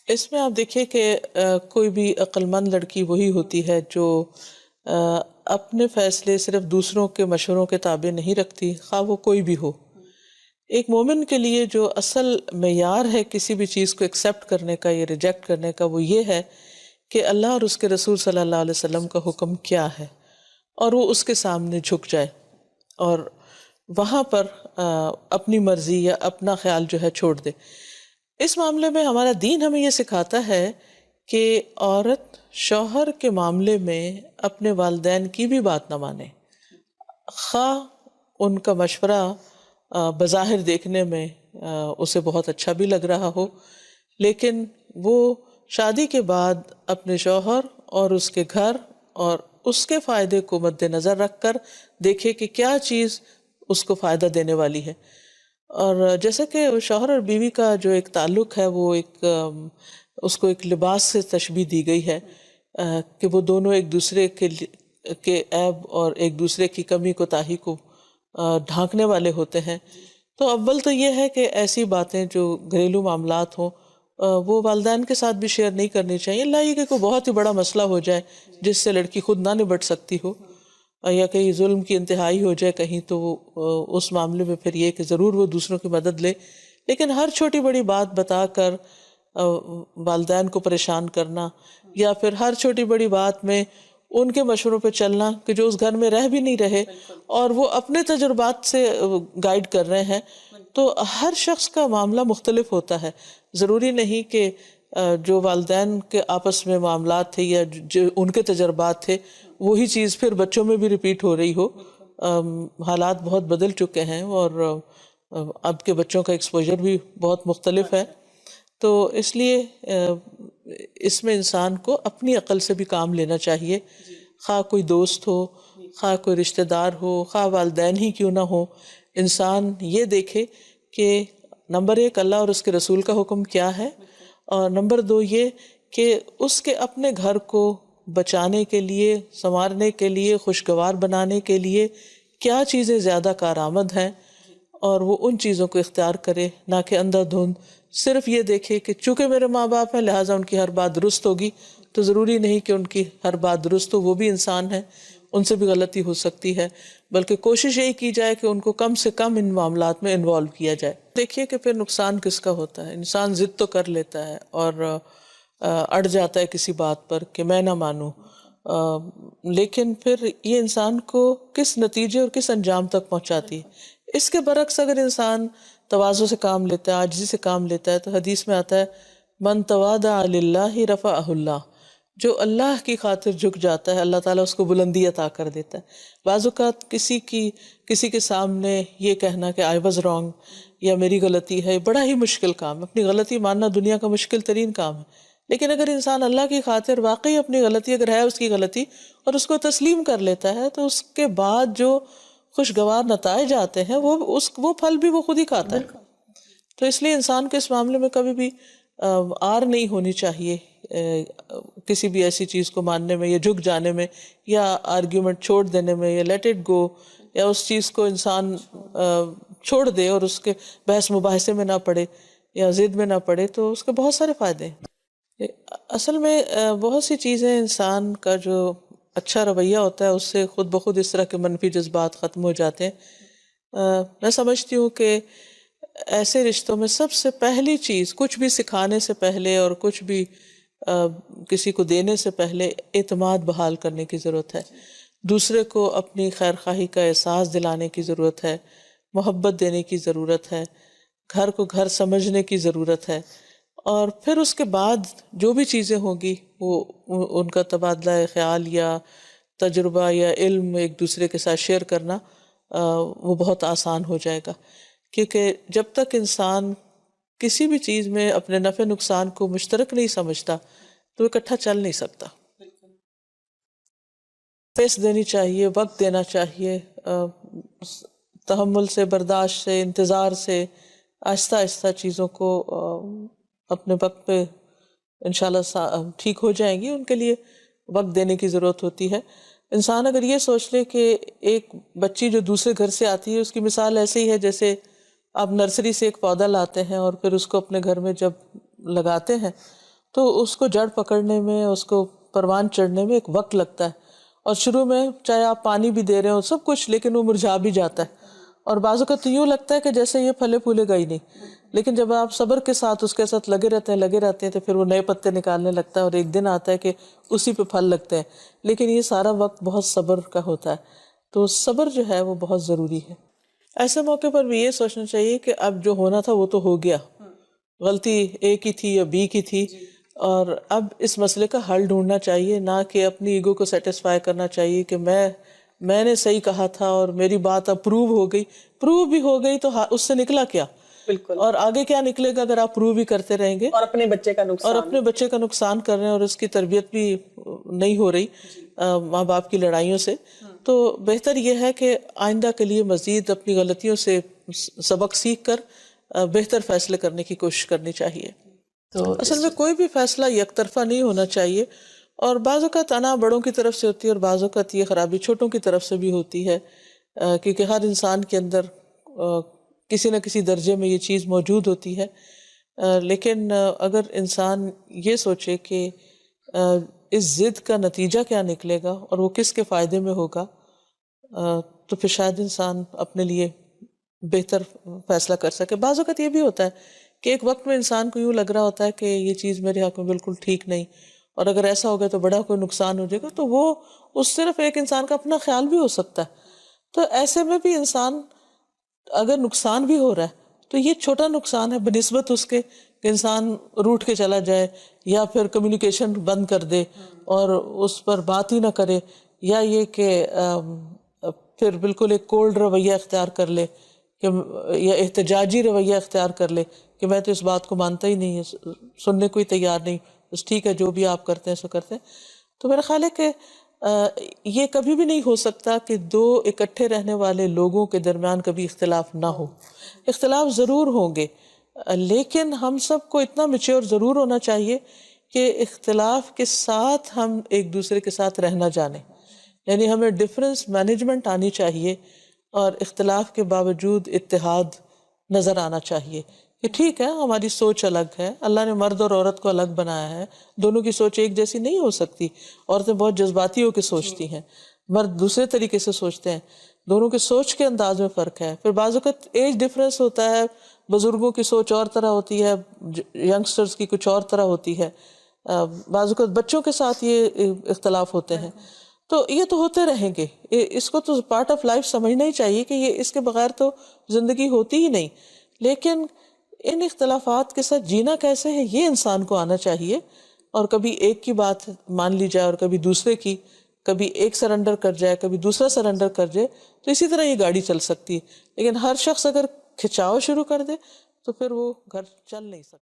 اس میں آپ دیکھیے کہ کوئی بھی عقل مند لڑکی وہی ہوتی ہے جو اپنے فیصلے صرف دوسروں کے مشوروں کے تابع نہیں رکھتی، خواہ وہ کوئی بھی ہو۔ ایک مومن کے لیے جو اصل معیار ہے کسی بھی چیز کو ایکسیپٹ کرنے کا یا ریجیکٹ کرنے کا، وہ یہ ہے کہ اللہ اور اس کے رسول صلی اللہ علیہ وسلم کا حکم کیا ہے، اور وہ اس کے سامنے جھک جائے اور وہاں پر اپنی مرضی یا اپنا خیال جو ہے چھوڑ دے۔ اس معاملے میں ہمارا دین ہمیں یہ سکھاتا ہے کہ عورت شوہر کے معاملے میں اپنے والدین کی بھی بات نہ مانے، خواہ ان کا مشورہ بظاہر دیکھنے میں اسے بہت اچھا بھی لگ رہا ہو، لیکن وہ شادی کے بعد اپنے شوہر اور اس کے گھر اور اس کے فائدے کو مد نظر رکھ کر دیکھے کہ کیا چیز اس کو فائدہ دینے والی ہے۔ اور جیسے کہ شوہر اور بیوی کا جو ایک تعلق ہے، وہ اس کو ایک لباس سے تشبیہ دی گئی ہے کہ وہ دونوں ایک دوسرے کے عیب اور ایک دوسرے کی کمی کوتاہی کو ڈھانکنے والے ہوتے ہیں۔ تو اول تو یہ ہے کہ ایسی باتیں جو گھریلو معاملات ہوں وہ والدین کے ساتھ بھی شیئر نہیں کرنی چاہیے، اللہ یہ کہ کوئی بہت ہی بڑا مسئلہ ہو جائے جس سے لڑکی خود نہ نبٹ سکتی ہو، یا کہیں ظلم کی انتہائی ہو جائے کہیں، تو اس معاملے میں پھر یہ کہ ضرور وہ دوسروں کی مدد لے، لیکن ہر چھوٹی بڑی بات بتا کر والدین کو پریشان کرنا، یا پھر ہر چھوٹی بڑی بات میں ان کے مشوروں پہ چلنا کہ جو اس گھر میں رہ بھی نہیں رہے اور وہ اپنے تجربات سے گائیڈ کر رہے ہیں، تو ہر شخص کا معاملہ مختلف ہوتا ہے۔ ضروری نہیں کہ جو والدین کے آپس میں معاملات تھے یا جو ان کے تجربات تھے وہی چیز پھر بچوں میں بھی ریپیٹ ہو رہی ہو۔ حالات بہت بدل چکے ہیں اور اب کے بچوں کا ایکسپوجر بھی بہت مختلف ہے، تو اس لیے اس میں انسان کو اپنی عقل سے بھی کام لینا چاہیے، خواہ کوئی دوست ہو، خواہ کوئی رشتہ دار ہو، خواہ والدین ہی کیوں نہ ہو۔ انسان یہ دیکھے کہ نمبر 1 اللہ اور اس کے رسول کا حکم کیا ہے، اور نمبر 2 یہ کہ اس کے اپنے گھر کو بچانے کے لیے، سنوارنے کے لیے، خوشگوار بنانے کے لیے کیا چیزیں زیادہ کارآمد ہیں، اور وہ ان چیزوں کو اختیار کرے، نہ کہ اندھا دھند صرف یہ دیکھے کہ چونکہ میرے ماں باپ ہیں لہٰذا ان کی ہر بات درست ہوگی۔ تو ضروری نہیں کہ ان کی ہر بات درست ہو، وہ بھی انسان ہے، ان سے بھی غلطی ہو سکتی ہے، بلکہ کوشش یہی کی جائے کہ ان کو کم سے کم ان معاملات میں انوالو کیا جائے۔ دیکھیے کہ پھر نقصان کس کا ہوتا ہے، انسان ضد تو کر لیتا ہے اور اڑ جاتا ہے کسی بات پر کہ میں نہ مانوں، لیکن پھر یہ انسان کو کس نتیجے اور کس انجام تک پہنچاتی ہے۔ اس کے برعکس اگر انسان تواضع سے کام لیتا ہے، عاجزی سے کام لیتا ہے، تو حدیث میں آتا ہے من تواضع للہ رفعہ اللہ، جو اللہ کی خاطر جھک جاتا ہے اللہ تعالیٰ اس کو بلندی عطا کر دیتا ہے۔ بعض اوقات کسی کے سامنے یہ کہنا کہ آئی واز رانگ یا میری غلطی ہے بڑا ہی مشکل کام ہے، اپنی غلطی ماننا دنیا کا مشکل ترین کام ہے، لیکن اگر انسان اللہ کی خاطر واقعی اپنی غلطی اگر ہے اس کی غلطی اور اس کو تسلیم کر لیتا ہے، تو اس کے بعد جو خوشگوار نتائج آتے ہیں وہ پھل بھی وہ خود ہی کھاتا ہے۔ تو اس لیے انسان کو اس معاملے میں کبھی بھی آر نہیں ہونی چاہیے کسی بھی ایسی چیز کو ماننے میں یا جھک جانے میں یا آرگیومنٹ چھوڑ دینے میں یا لیٹ اٹ گو، یا اس چیز کو انسان چھوڑ دے اور اس کے بحث مباحثے میں نہ پڑے یا ضد میں نہ پڑے، تو اس کے بہت سارے فائدے ہیں۔ اصل میں بہت سی چیزیں انسان کا جو اچھا رویہ ہوتا ہے اس سے خود بخود اس طرح کے منفی جذبات ختم ہو جاتے ہیں۔ میں سمجھتی ہوں کہ ایسے رشتوں میں سب سے پہلی چیز کچھ بھی سکھانے سے پہلے اور کچھ بھی کسی کو دینے سے پہلے اعتماد بحال کرنے کی ضرورت ہے، دوسرے کو اپنی خیر خواہی کا احساس دلانے کی ضرورت ہے، محبت دینے کی ضرورت ہے، گھر کو گھر سمجھنے کی ضرورت ہے، اور پھر اس کے بعد جو بھی چیزیں ہوں گی وہ ان کا تبادلہ خیال یا تجربہ یا علم ایک دوسرے کے ساتھ شیئر کرنا وہ بہت آسان ہو جائے گا، کیونکہ جب تک انسان کسی بھی چیز میں اپنے نفع نقصان کو مشترک نہیں سمجھتا تو اکٹھا چل نہیں سکتا۔ پیس دینی چاہیے، وقت دینا چاہیے، تحمل سے، برداشت سے، انتظار سے، آہستہ آہستہ چیزوں کو اپنے وقت پہ انشاءاللہ ٹھیک ہو جائیں گی، ان کے لیے وقت دینے کی ضرورت ہوتی ہے۔ انسان اگر یہ سوچ لے کہ ایک بچی جو دوسرے گھر سے آتی ہے اس کی مثال ایسے ہی ہے جیسے آپ نرسری سے ایک پودا لاتے ہیں اور پھر اس کو اپنے گھر میں جب لگاتے ہیں تو اس کو جڑ پکڑنے میں، اس کو پروان چڑھنے میں ایک وقت لگتا ہے، اور شروع میں چاہے آپ پانی بھی دے رہے ہو سب کچھ، لیکن وہ مرجھا بھی جاتا ہے، اور بعض اوقات تو یوں لگتا ہے کہ جیسے یہ پھلے پھولے گا ہی نہیں، لیکن جب آپ صبر کے ساتھ اس کے ساتھ لگے رہتے ہیں تو پھر وہ نئے پتے نکالنے لگتا ہے، اور ایک دن آتا ہے کہ اسی پہ پھل لگتے ہیں، لیکن یہ سارا وقت بہت صبر کا ہوتا ہے، تو صبر جو ہے وہ بہت ضروری ہے۔ ایسے موقع پر بھی یہ سوچنا چاہیے کہ اب جو ہونا تھا وہ تو ہو گیا، غلطی اے کی تھی یا بی کی تھی، اور اب اس مسئلے کا حل ڈھونڈنا چاہیے، نہ کہ اپنی ایگو کو سیٹسفائی کرنا چاہیے کہ میں نے صحیح کہا تھا اور میری بات اب پروو ہو گئی۔ پروو بھی ہو گئی تو اس سے نکلا کیا؟ بالکل، اور آگے کیا نکلے گا اگر آپ پروو بھی کرتے رہیں گے اور اپنے بچے کا نقصان، اور اپنے بچے کا نقصان کر رہے ہیں، اور اس کی تربیت بھی نہیں ہو رہی ماں باپ کی لڑائیوں سے۔ تو بہتر یہ ہے کہ آئندہ کے لیے مزید اپنی غلطیوں سے سبق سیکھ کر بہتر فیصلے کرنے کی کوشش کرنی چاہیے۔ تو اصل میں کوئی بھی فیصلہ یک طرفہ نہیں ہونا چاہیے، اور بعض اوقات انا بڑوں کی طرف سے ہوتی ہے، اور بعض اوقات یہ خرابی چھوٹوں کی طرف سے بھی ہوتی ہے، کیونکہ ہر انسان کے اندر کسی نہ کسی درجے میں یہ چیز موجود ہوتی ہے۔ لیکن اگر انسان یہ سوچے کہ اس ضد کا نتیجہ کیا نکلے گا اور وہ کس کے فائدے میں ہوگا، تو پھر شاید انسان اپنے لیے بہتر فیصلہ کر سکے۔ بعض اوقات یہ بھی ہوتا ہے کہ ایک وقت میں انسان کو یوں لگ رہا ہوتا ہے کہ یہ چیز میرے حق میں بالکل ٹھیک نہیں، اور اگر ایسا ہو گیا تو بڑا کوئی نقصان ہو جائے گا، تو وہ اس صرف ایک انسان کا اپنا خیال بھی ہو سکتا ہے۔ تو ایسے میں بھی انسان اگر نقصان بھی ہو رہا ہے تو یہ چھوٹا نقصان ہے بنسبت اس کے کہ انسان روٹھ کے چلا جائے، یا پھر کمیونیکیشن بند کر دے اور اس پر بات ہی نہ کرے، یا یہ کہ پھر بالکل ایک کولڈ رویہ اختیار کر لے، کہ یا احتجاجی رویہ اختیار کر لے کہ میں تو اس بات کو مانتا ہی نہیں ہے، سننے کو ہی تیار نہیں، بس ٹھیک ہے جو بھی آپ کرتے ہیں سو کرتے ہیں۔ تو میرا خیال ہے کہ یہ کبھی بھی نہیں ہو سکتا کہ دو اکٹھے رہنے والے لوگوں کے درمیان کبھی اختلاف نہ ہو۔ اختلاف ضرور ہوں گے، لیکن ہم سب کو اتنا میچور ضرور ہونا چاہیے کہ اختلاف کے ساتھ ہم ایک دوسرے کے ساتھ رہنا جانیں، یعنی ہمیں ڈفرینس مینجمنٹ آنی چاہیے، اور اختلاف کے باوجود اتحاد نظر آنا چاہیے کہ ٹھیک ہے ہماری سوچ الگ ہے، اللہ نے مرد اور عورت کو الگ بنایا ہے، دونوں کی سوچ ایک جیسی نہیں ہو سکتی، عورتیں بہت جذباتی ہو کے سوچتی ہیں، مرد دوسرے طریقے سے سوچتے ہیں، دونوں کے سوچ کے انداز میں فرق ہے۔ پھر بعض اوقات ایج ڈفرینس ہوتا ہے، بزرگوں کی سوچ اور طرح ہوتی ہے، ینگسٹرز کی کچھ اور طرح ہوتی ہے، بعض اوقات بچوں کے ساتھ یہ اختلاف ہوتے ہیں، تو یہ تو ہوتے رہیں گے، اس کو تو پارٹ آف لائف سمجھنا ہی چاہیے کہ یہ اس کے بغیر تو زندگی ہوتی ہی نہیں۔ لیکن ان اختلافات کے ساتھ جینا کیسے ہے یہ انسان کو آنا چاہیے، اور کبھی ایک کی بات مان لی جائے اور کبھی دوسرے کی، کبھی ایک سرنڈر کر جائے کبھی دوسرا سرنڈر کر جائے، تو اسی طرح یہ گاڑی چل سکتی ہے۔ لیکن ہر شخص اگر کھچاؤ شروع کر دے تو پھر وہ گھر چل نہیں سکتا۔